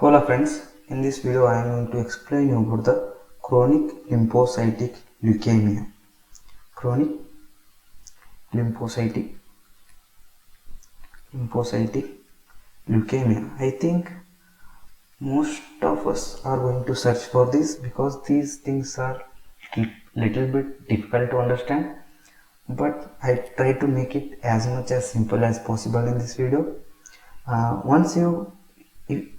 Hola friends, in this video I am going to explain you about the chronic lymphocytic leukemia. Chronic lymphocytic leukemia. I think most of us are going to search for this because these things are little bit difficult to understand, but I try to make it as much as simple as possible in this video.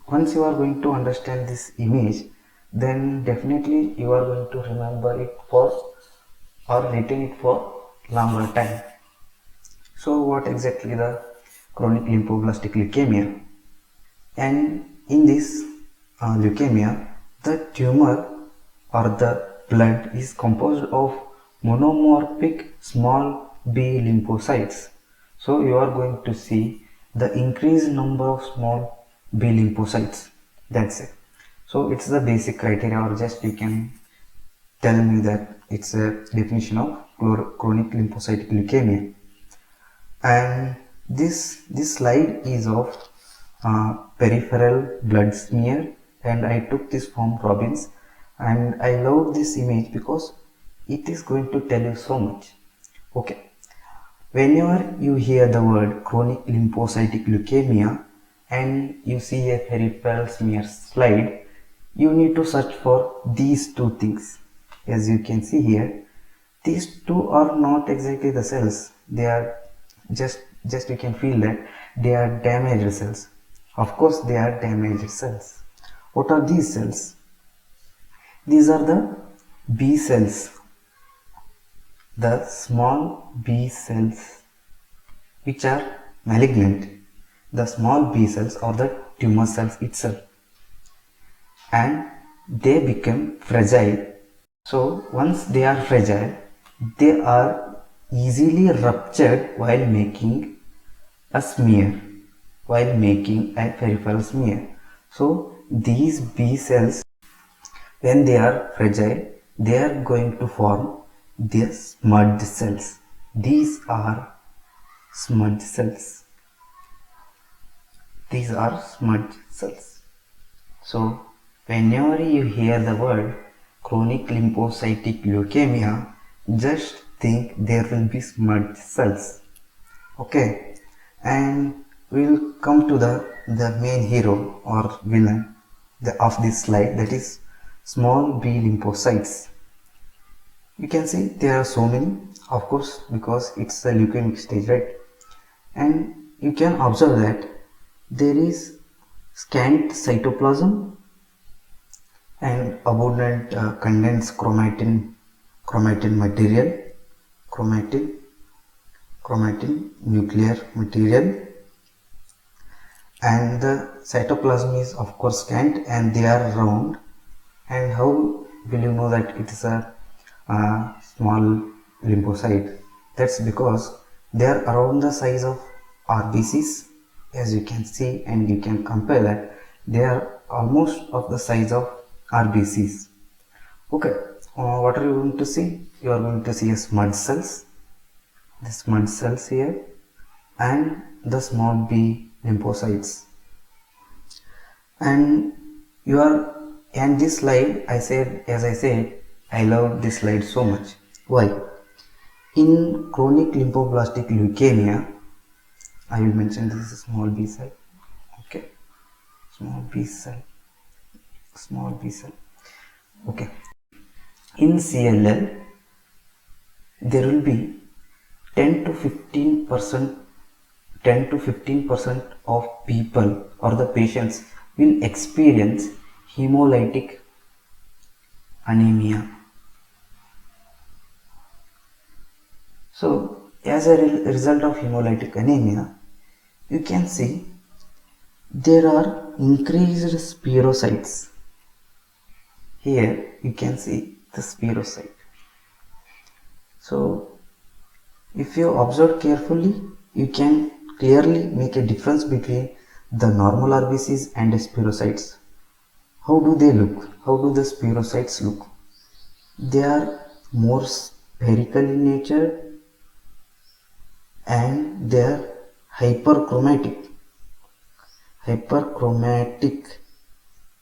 Once you are going to understand this image, then definitely you are going to remember it for or retain it for longer time. So what exactly the chronic lymphoblastic leukemia? And in this leukemia, the tumor or the blood is composed of monomorphic small B lymphocytes. So you are going to see the increased number of small B lymphocytes. That's it. So it's the basic criteria, or just you can tell me that it's a definition of chronic lymphocytic leukemia. And this slide is of peripheral blood smear, and I took this from Robbins, and I love this image because it is going to tell you so much. Okay, whenever you hear the word chronic lymphocytic leukemia and you see a peripheral smear slide, you need to search for these two things. As you can see here, these two are not exactly the cells. They are just you can feel that they are damaged cells. Of course they are damaged cells. What are these cells? These are the B cells, the small B cells which are malignant, the small B cells or the tumor cells itself, and they become fragile. So once they are fragile, they are easily ruptured while making a smear, while making a peripheral smear. So these B cells, when they are fragile, they are going to form the smudged cells. These are smudged cells. These are smudged cells. So whenever you hear the word chronic lymphocytic leukemia, just think there will be smudged cells. Okay, and we will come to the main hero or villain of this slide, that is small B lymphocytes. You can see there are so many, of course, because it's a leukemic stage, right? And you can observe that there is scant cytoplasm and abundant condensed chromatin material, chromatin nuclear material, and the cytoplasm is of course scant and they are round. And how will you know that it is a small lymphocyte? That's because they are around the size of RBCs, as you can see, and you can compare that they are almost of the size of RBCs. Okay, what are you going to see? You are going to see a smudged cells, the smudged cells here, and the small B lymphocytes. And this slide, as I said, I love this slide so much. Why? In chronic lymphoblastic leukemia, I will mention this is a small B cell. Okay, small B cell. Okay, in CLL there will be 10 to 15% of people or the patients will experience hemolytic anemia. So as a result of hemolytic anemia, you can see there are increased spirocytes. Here you can see the spirocyte. So if you observe carefully, you can clearly make a difference between the normal RBCs and the spirocytes. How do they look? How do the spirocytes look? They are more spherical in nature and they are hyperchromatic.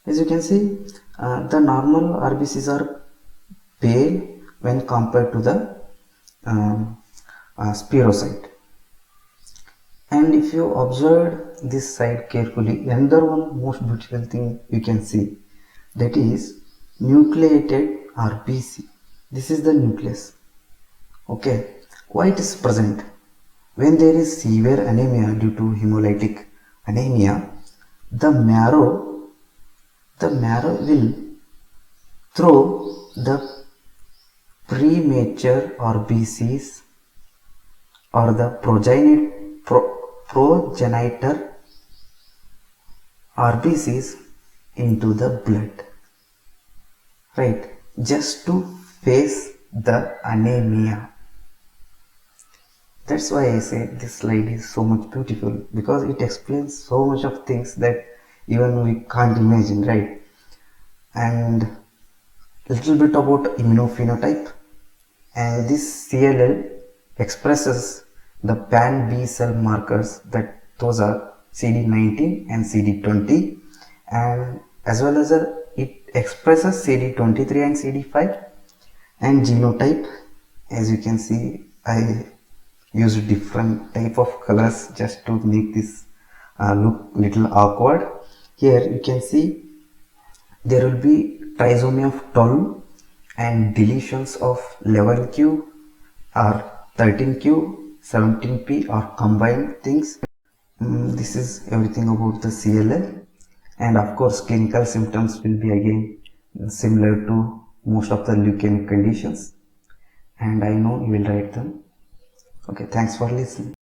As you can see, the normal RBCs are pale when compared to the spirocyte. And if you observe this side carefully, another one most beautiful thing you can see, that is nucleated RBC. This is the nucleus. Okay, why it is present? When there is severe anemia due to hemolytic anemia, the marrow will throw the premature RBCs or the progenitor RBCs into the blood, right? Just to face the anemia. That's why I say this slide is so much beautiful, because it explains so much of things that even we can't imagine, right? And a little bit about immunophenotype. And this CLL expresses the pan B cell markers, that those are CD19 and CD20, and as well as it expresses CD23 and CD5. And genotype, as you can see, I used different type of colors just to make this look little awkward. Here you can see there will be trisomy of 12 and deletions of 11q or 13q, 17p or combined things. This is everything about the CLL, and of course clinical symptoms will be again similar to most of the leukemic conditions, and I know you will write them. Okay, thanks for listening.